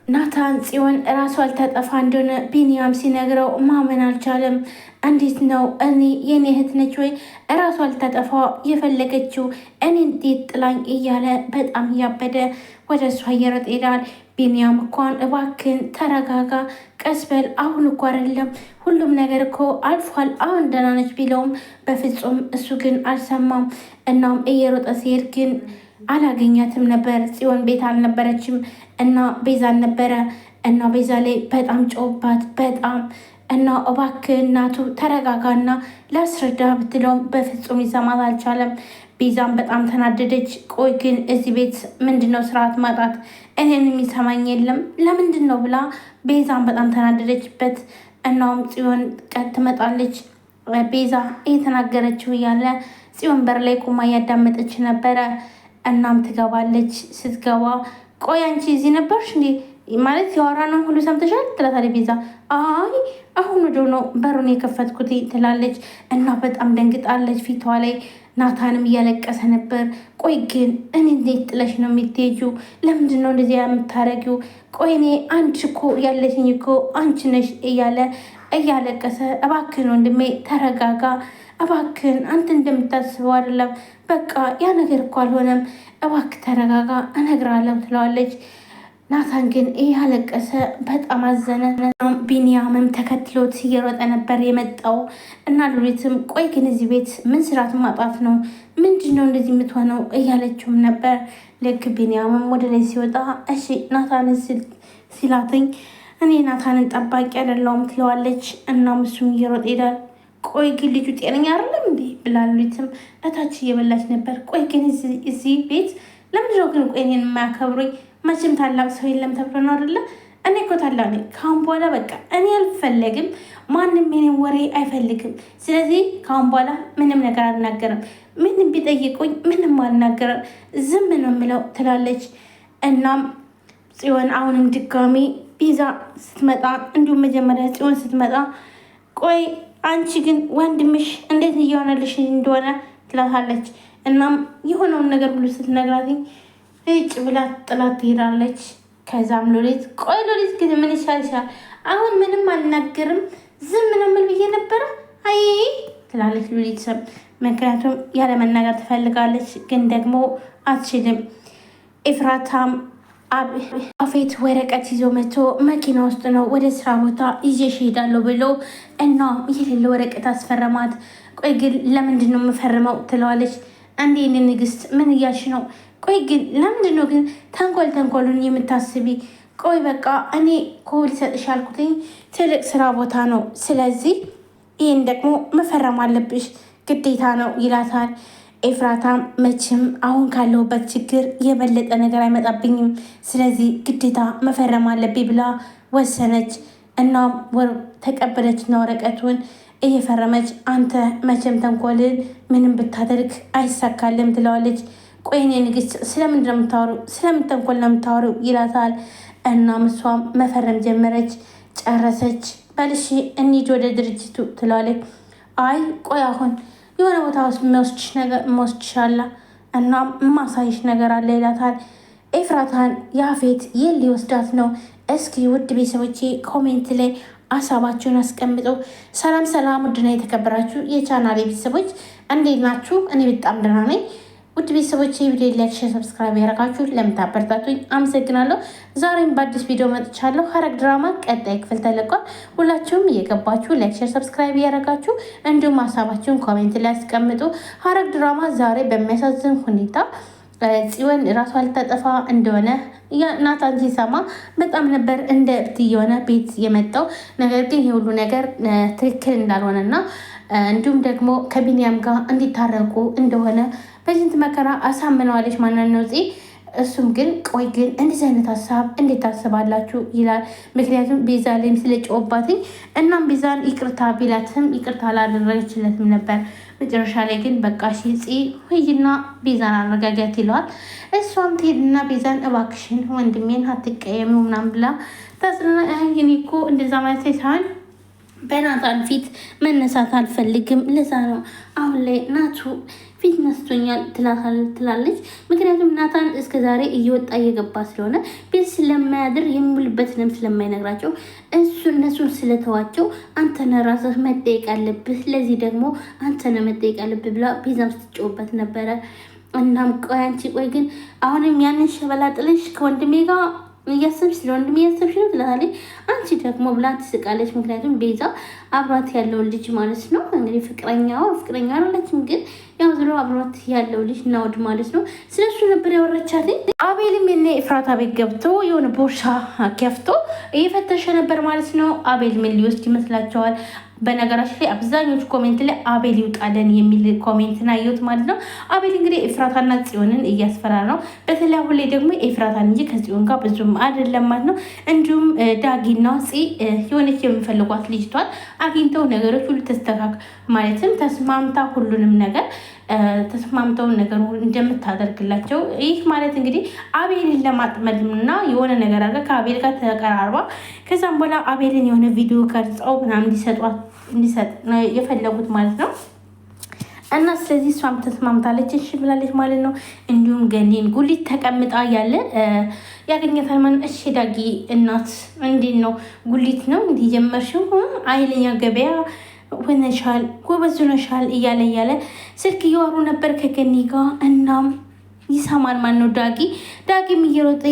ናታን ጽዮን ራሷ አልታጠፋ እንደሆነ ቢኒያም ሲነግረው ማመን አልቻለም። እንዴት ነው እኔ የኔ እህት ነች ወይ ራሷ አልታጠፋ የፈለገችው እኔ እንዴት ጥላኝ እያለ በጣም እያበደ ወደ እሷ እየሮጠ ሄዳል። ቢኒያም እንኳን እባክን ተረጋጋ፣ ቀስበል፣ አሁን እኮ አይደለም ሁሉም ነገር እኮ አልፏል፣ አሁን ደህና ነች ቢለውም በፍጹም እሱ ግን አልሰማም። እናም እየሮጠ ሲሄድ ግን አላገኛትም ነበር። ጽዮን ቤት አልነበረችም እና ቤዛን ነበረ እና ቤዛ ላይ በጣም ጮባት በጣም እና እባክህ እናቱ ተረጋጋና ላስረዳ ብትለውም በፍጹም ሊሰማት አልቻለም። ቤዛን በጣም ተናደደች። ቆይ ግን እዚህ ቤት ምንድነው ስርዓት ማጣት? እኔን የሚሰማኝ የለም ለምንድን ነው ብላ ቤዛን በጣም ተናደደችበት። እናም ጽዮን ቀጥ ትመጣለች። ቤዛ እየተናገረችው እያለ ጽዮን በር ላይ ቁማ እያዳመጠች ነበረ። እናም ትገባለች። ስትገባ ቆይ አንቺ እዚህ ነበርሽ እንዴ? ማለት ያወራነው ሁሉ ሰምተሻል? ትላታለች ቤዛ። አይ አሁን ወደ ነው በሩን የከፈትኩት ትላለች። እና በጣም ደንግጣለች። ፊቷ ላይ ናታንም እያለቀሰ ነበር። ቆይ ግን እኔ እንዴት ጥለሽ ነው የምትሄጂው? ለምንድን ነው እንደዚህ የምታረጊው? ቆይ እኔ አንቺ እኮ ያለሽኝ እኮ አንቺ ነሽ እያለ እያለቀሰ እባክህን ወንድሜ ተረጋጋ፣ እባክህን አንተ እንደምታስበው አይደለም፣ በቃ ያ ነገር እኮ አልሆነም፣ እባክህ ተረጋጋ እነግራለሁ ትለዋለች። ናታን ግን እያለቀሰ በጣም አዘነ። ቢኒያምም ተከትሎት እየሮጠ ነበር የመጣው እና ሉሊትም ቆይ ግን እዚህ ቤት ምን ስርዓት ማጣት ነው? ምንድን ነው እንደዚህ የምትሆነው እያለችውም ነበር። ልክ ቢኒያምም ወደ ላይ ሲወጣ እሺ ናታንን ሲላትኝ እኔ ናታንን ጠባቂ አይደለሁም ትለዋለች። እናም እሱም እየሮጠ ሄዳል። ቆይ ግን ልጁ ጤነኛ አይደለም እንዴ ብላ ሉሊትም እታች እየበላች ነበር። ቆይ ግን እዚህ ቤት ለምንድነው ግን ቆይ እኔን የማያከብሩኝ? መቼም ታላቅ ሰው የለም ተብሎ ነው አይደለ? እኔ እኮ ታላቅ ነኝ። ካሁን በኋላ በቃ እኔ አልፈለግም፣ ማንም የኔን ወሬ አይፈልግም። ስለዚህ ካሁን በኋላ ምንም ነገር አልናገርም፣ ምንም ቢጠይቁኝ ምንም አልናገርም፣ ዝም ነው የምለው ትላለች። እናም ጽዮን አሁንም ድጋሚ ቤዛ ስትመጣ እንዲሁም መጀመሪያ ጽዮን ስትመጣ ቆይ አንቺ ግን ወንድምሽ እንዴት እየሆነልሽ እንደሆነ ትላታለች። እናም የሆነውን ነገር ሁሉ ስትነግራትኝ እጭ ብላ ጥላት ትሄዳለች። ከዛም ሎሊት ቆይ ሎሊት ግን ምን ይሻልሻል? አሁን ምንም አልናገርም ዝም ነው የምል ብዬ ነበረ አይ ትላለች ሎሊት ሰብ ምክንያቱም ያለ መናገር ትፈልጋለች፣ ግን ደግሞ አትችልም። ኤፍራታም አፌት ወረቀት ይዞ መጥቶ መኪና ውስጥ ነው ወደ ስራ ቦታ ይዤሽ እሄዳለሁ ብሎ እና የሌለ ወረቀት አስፈረማት። ቆይ ግን ለምንድን ነው የምፈርመው ትለዋለች። አንዴ ንግስት ምን እያልሽ ነው? ቆይ ግን ለምንድን ነው ግን ተንኮሉን የምታስቢ? ቆይ በቃ እኔ ኮል ሰጥሽ ያልኩትኝ ትልቅ ስራ ቦታ ነው፣ ስለዚህ ይህን ደግሞ መፈረም አለብሽ ግዴታ ነው ይላታል። ኤፍራታም መቼም አሁን ካለሁበት ችግር የበለጠ ነገር አይመጣብኝም፣ ስለዚህ ግዴታ መፈረም አለብኝ ብላ ወሰነች። እናም ተቀበለችና ወረቀቱን እየፈረመች አንተ መቼም ተንኮልን ምንም ብታደርግ አይሳካልም ትለዋለች። ቆይኔ ንግስት ስለምን ተንኮል ነው የምታወሩ ይላታል። እናም እሷም መፈረም ጀመረች። ጨረሰች። በልሺ እንሂድ ወደ ድርጅቱ ትለዋለች። አይ ቆይ አሁን የሆነ ቦታ ውስጥ መወስድሻላ እና ማሳይሽ ነገር አለ ይላታል። ኤፍራታን ያፌት የት ሊወስዳት ነው? እስኪ ውድ ቤተሰቦቼ ኮሜንት ላይ ሀሳባችሁን አስቀምጡ። ሰላም ሰላም፣ ውድና የተከበራችሁ የቻናሌ ቤተሰቦች እንዴት ናችሁ? እኔ በጣም ደህና ነኝ። ውድ ቤተሰቦቼ ቪዲዮ ላይክ፣ ሼር፣ ሰብስክራይብ ያደረጋችሁ ለምታበረታቱኝ አመሰግናለሁ። ዛሬም በአዲስ ቪዲዮ መጥቻለሁ። ሐረግ ድራማ ቀጣይ ክፍል ተለቋል። ሁላችሁም እየገባችሁ ላይክ፣ ሼር፣ ሰብስክራይብ ያደረጋችሁ እንዲሁም ሀሳባችሁን ኮሜንት ላይ አስቀምጡ። ሐረግ ድራማ ዛሬ በሚያሳዝን ሁኔታ ጽዮን ራሷ ልታጠፋ እንደሆነ ናታን ሲሰማ በጣም ነበር እንደ እብድ የሆነ ቤት የመጣው። ነገር ግን የሁሉ ነገር ትክክል እንዳልሆነና እንዲሁም ደግሞ ከቢኒያም ጋር እንዲታረቁ እንደሆነ በስንት መከራ አሳምነዋለች ማለት ነው። እሱም ግን ቆይ ግን እንደዚህ አይነት ሀሳብ እንዴት ታስባላችሁ ይላል። ምክንያቱም ቤዛ ላይም ስለጮባትኝ እናም ቤዛን ይቅርታ ቢላትም ይቅርታ አላደረገችለትም ነበር። መጨረሻ ላይ ግን በቃ ሺ ሂጂና ቤዛን አረጋጋት ይለዋል። እሷም ትሄድና ቤዛን እባክሽን ወንድሜን አትቀየሚው ምናምን ብላ ታጽናና። እኔ እኮ እንደዛ ማለት ሳይሆን በናታን ፊት መነሳት አልፈልግም፣ ለዛ ነው አሁን ላይ ናቱ ፊት ነስቶኛል ትላለች። ምክንያቱም ናታን እስከዛሬ እየወጣ እየገባ ስለሆነ ቤት ስለማያድር የሚውልበትንም ስለማይነግራቸው እነሱን ስለተዋቸው አንተነ ራስህ መጠየቅ አለብህ፣ ለዚህ ደግሞ አንተነ መጠየቅ አለብህ ብላ ቤዛም ስትጮህበት ነበረ። እናም ቆይ አንቺ ቆይ ግን አሁንም ያንን ሸበላ ጥለሽ ከወንድሜ ጋር እያሰብሽ ስለ ወንድሜ እያሰብሽ ነው ትላታለች። አንቺ ደግሞ ብላ ትስቃለች። ምክንያቱም ቤዛ አብሯት ያለውን ልጅ ማለት ነው እንግዲህ ፍቅረኛ አለችም፣ ግን ያው ዝሮ አብሯት ያለው ልጅ ናውድ ማለት ነው ስለሱ ነበር ያወራቻት። አቤልም የነ ኤፍራታ ቤት ገብቶ የሆነ ቦርሳ ከፍቶ እየፈተሸ ነበር ማለት ነው። አቤል ምን ሊወስድ ይመስላቸዋል? በነገራችን ላይ አብዛኞቹ ኮሜንት ላይ አቤል ይውጣለን የሚል ኮሜንት ናየሁት ማለት ነው። አቤል እንግዲህ ኤፍራታና ጽዮንን እያስፈራ ነው። በተለይ አሁን ላይ ደግሞ ኤፍራታን እንጂ ከጽዮን ጋር ብዙም አይደለም ማለት ነው። እንዲሁም ዳጊና የሆነች የሚፈልጓት ልጅቷን አግኝተው ነገሮች ሁሉ ተስተካክ ማለትም ተስማምታ ሁሉንም ነገር ተስማምተውን ነገር እንደምታደርግላቸው ይህ ማለት እንግዲህ አቤልን ለማጥመድና የሆነ ነገር አድርጋ ከአቤል ጋር ተቀራርባ ከዛም በኋላ አቤልን የሆነ ቪዲዮ ቀርጸው ምናምን እንዲሰጥ የፈለጉት ማለት ነው። እና ስለዚህ እሷም ተስማምታለች፣ እሺ ብላለች ማለት ነው። እንዲሁም ገኒን ጉሊት ተቀምጣ ያለ ያገኘታል ማለት እሺ ዳጊ እናት እንዴት ነው ጉሊት ነው እንዲህ ጀመርሽው አይለኛ ገበያ ሆነሻል ጎበዝ ሆነሻል እያለ ስልክ እያወሩ ነበር ከገኒ ጋር። እናም ይሰማል ማን ነው ዳጊም እየሮጠ